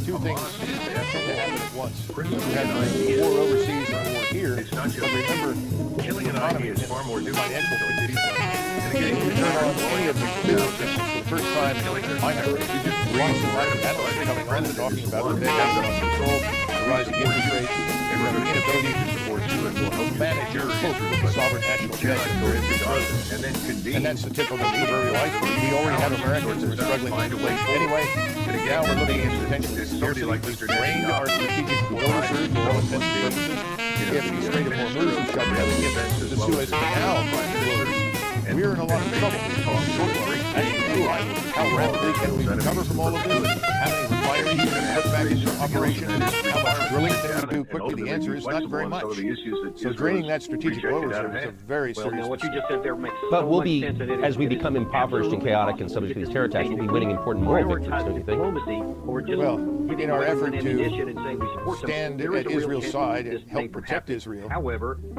two things tend to happen at once. You have war overseas and war here, but remember, killing an idea is far more financial conditions. Again, You turn on any of the businesses for the first time in my career. Lots of market analysts coming on and talking about the debt economic control, the rising interest rates, and the inability to support manage your sovereign national debt. And that's the tip of the proverbial iceberg. We already have Americans who are struggling with inflation anyway. Now we're looking at potentially socially drained our strategic oil reserves for all intents and purposes. If the Strait of Hormuz is shut down, if the Suez Canal closes, we're in a lot of trouble. How rapidly can we recover from all of this? How many refineries can we put back into operation? How much drilling can we do quickly? The answer is not very much. So draining that strategic oil reserve is a very serious issue. But we'll be, as we become impoverished and chaotic and subject to these terror attacks, we'll be winning important moral victories, don't you think? Well, in our effort to stand at Israel's side and help protect Israel,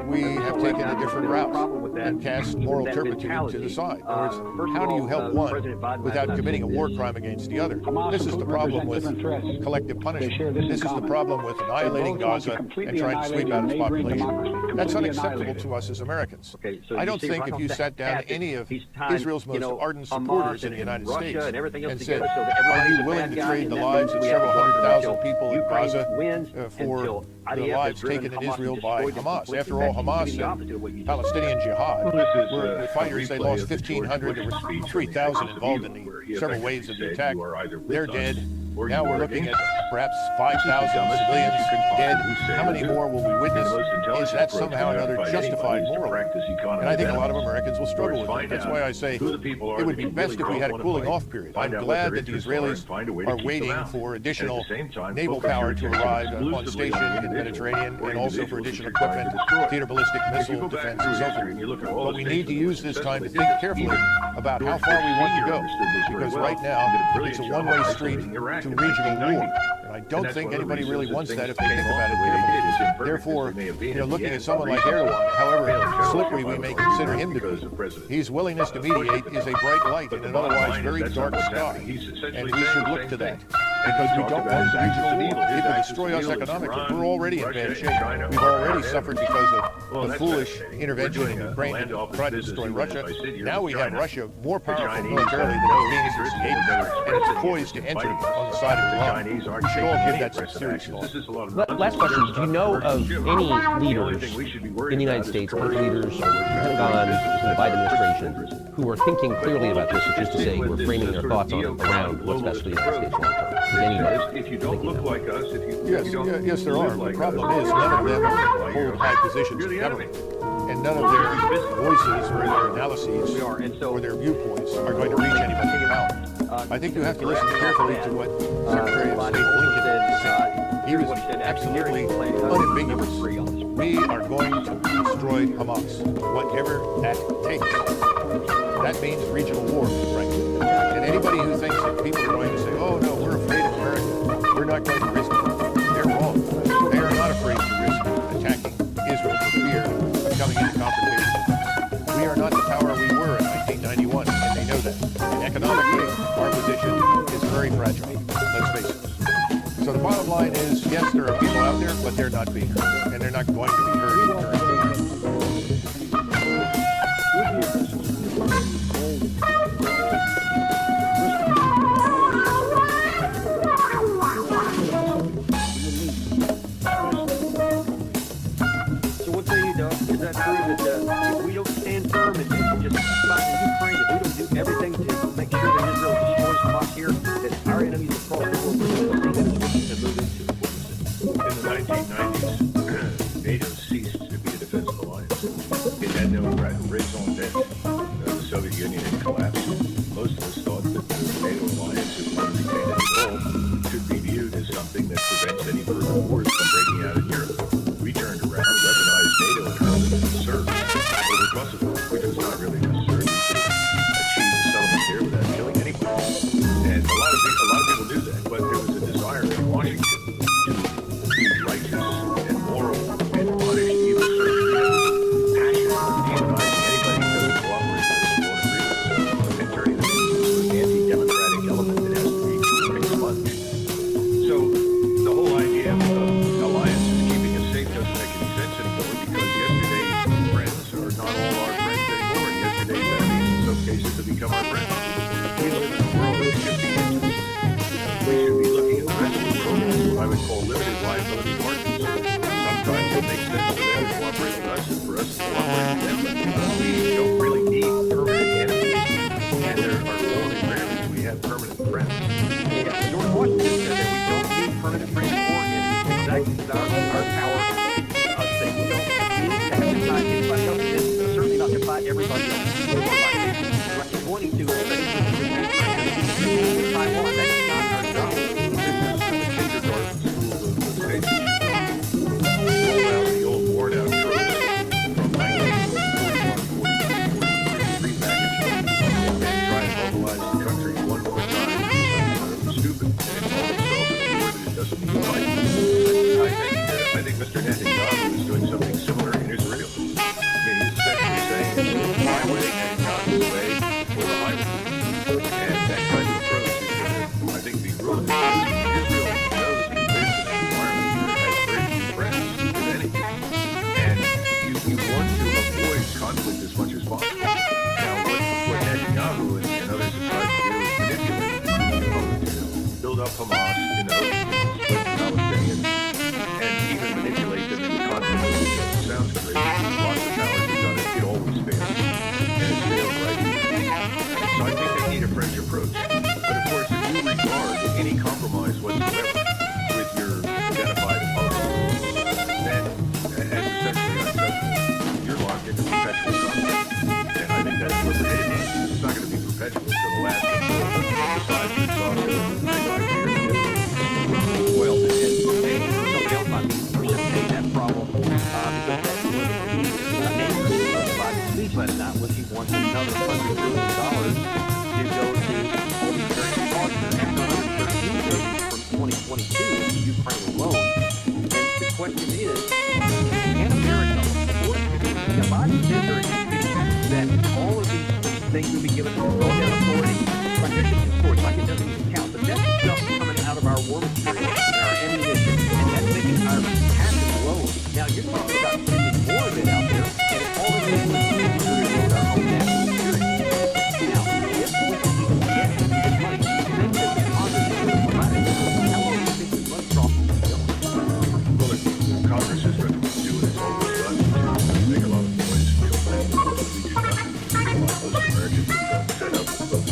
we have taken a different route and cast moral turpitude to the side. In other words, how do you help one without committing a war crime against the other? This is the problem with collective punishment. This is the problem with annihilating Gaza and trying to sweep out its population. That's unacceptable to us as Americans. I don't think if you sat down any of Israel's most ardent supporters in the United States and said, are you willing to trade the lives of several 100,000 people in Gaza for the lives taken in Israel by Hamas? After all, Hamas and Palestinian Jihad were the fighters. They lost 1,500. There were 3,000 involved in the several waves of the attack. They're dead. Now we're looking at perhaps 5,000 civilians dead. How many more will we witness? Is that somehow or another justified morally? And I think a lot of Americans will struggle with it. That's why I say it would be best if we had a cooling off period. I'm glad that the Israelis are waiting for additional naval power to arrive on station in the Mediterranean, and also for additional equipment, theater ballistic missile defense and so forth. But we need to use this time to think carefully about how far we want to go, because right now it's a one-way street to regional war. And I don't think anybody really wants that if they think about it carefully. Therefore, looking at someone like Erdogan, however slippery we may consider him to be, his willingness to mediate is a bright light in an otherwise very dark sky. And we should look to that, because we don't want regional war. It will destroy us economically. We're already in bad shape. We've already suffered because of the foolish intervention in Ukraine to try to destroy Russia. Now we have Russia more powerful militarily than it's been since the 80s, and it's poised to enter on the side of Iran. We should all give that some serious thought. Last question. Do you know of any leaders in the United States, political leaders, Pentagon, the Biden administration, who are thinking clearly about this, which is to say, we're framing their thoughts on around what's best for the United States long term? Is anybody? If you don't look like us, Yes, there are. The problem is none of them hold high positions in government, and none of their voices or their analyses or their viewpoints are going to reach anybody in power. I think you have to listen carefully to what Secretary of State Blinken said. He was absolutely unambiguous. We are going to destroy Hamas, whatever that takes. That means regional war, frankly. And anybody who thinks that people are going to say, oh no, we're afraid of America, we're not going to risk it, they're wrong. They are not afraid to risk attacking Israel for fear of coming into confrontation. We are not the power we were in 1991, and they know that. And economically, our position is very fragile, let's face it. So the bottom line is, yes, there are people out there, but they're not being heard, and they're not going to be heard in current. So what say you, Doug? Is that true that if we don't stand firm and just fight in Ukraine, if we don't do everything to make sure that Israel destroys Hamas here, that our enemies across the world will see that it's looking to move into? In the 1990s, NATO ceased to be a defensive alliance. It had no raison d'etre. The Soviet Union had collapsed. Most of us thought that the NATO alliance, if one retained any goal, should be viewed as something that prevents any further wars from breaking out in Europe. We turned around, weaponized NATO, and held it in service over Kosovo, which was not really necessary. We could achieve the settlement there without killing anybody. And a lot of people knew that, but there was a desire in Washington to be righteous and moral and to punish evil certain passion for demonizing anybody who doesn't cooperate with us and turning them into an anti-democratic element that has to be expunged. So like everybody else. Like 22 states in Taiwan. That's not our job. Roll out the old worn-out tropes from 1941, repackage them, and try to mobilize the country one more time. Stupid, and involve themselves in a war that it doesn't even fight. I think Mr. Netanyahu is doing something similar in Israel. I mean, he's essentially saying it's my way and God's way or the highway. And that kind of approach is going to, I think, be ruined. Israel knows it lives in an environment that has very few friends, if any. And you want to avoid conflict as much as possible. Now, what Netanyahu and others have tried to do is manipulate build up Hamas, split the Palestinians, and even manipulate them into conflict. It sounds great. Lots of powers have done it. It always fails. And it's failed right here. So I think they need a fresh approach. But of course, if you regard any compromise whatsoever with your identified opponent, then as essentially unacceptable, you're locked into perpetual conflict. And I think that's what we're headed to. It's not going to be perpetual until the last of the sides are exhausted. Well, and something else might be precipitating that problem because that's what the speech last night was he wants another $100 billion to go to all these various partners, $113 billion from 2022 in Ukraine alone. And the question is, can America afford to Biden said during his speech that all of these things will be given to drawdown authority, like they're just discourse, like it doesn't even count, but that's stuff coming out of our war material and our ammunition, and that's making our capacity lower. Now, you're talking about sending more of it out there, and if all of it is to reload our own national security. Now, if we can even get this money, then the Congress is really providing it. How long do you think this money drop is going? Well, the Congress has been doing its always done to make a lot of noise and complain about what we do nothing. Most Americans don't set up with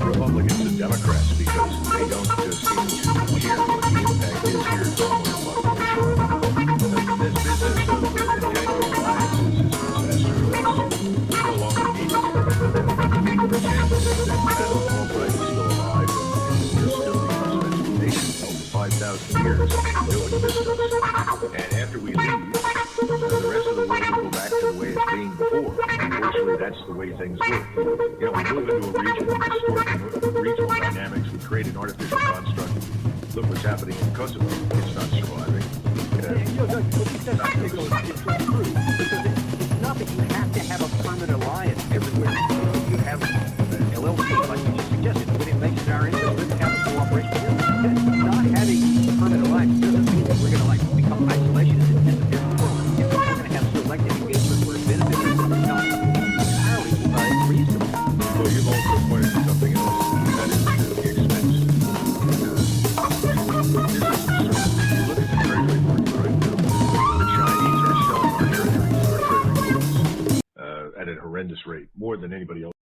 Republicans and Democrats because they don't just seem to care what the impact is here in the population. This business of entangling alliances is a disaster. It's no longer needed. We pretend that Madam Albright is still alive and we're still the presidential nation for 5,000 years doing this stuff. And after we leave, the rest of the world will go back to the way it's being before. Unfortunately, that's the way things work. We move into a region and distort regional dynamics. We create an artificial construct. Look what's happening in Kosovo. It's not surviving. It's not true, because it's not that you have to have a permanent alliance everywhere. You have an LLC, like you just suggested, when it makes it our interest to have a cooperation. Not having a permanent alliance doesn't mean that we're going to become isolationists and disappear from the world. We're going to have selective engagement where it benefits us and becomes entirely reasonable. Well, you've also pointed to something else, and that is the expense. Look at the treasury market right now. The Chinese are selling our treasury bonds at a horrendous rate, more than anybody else.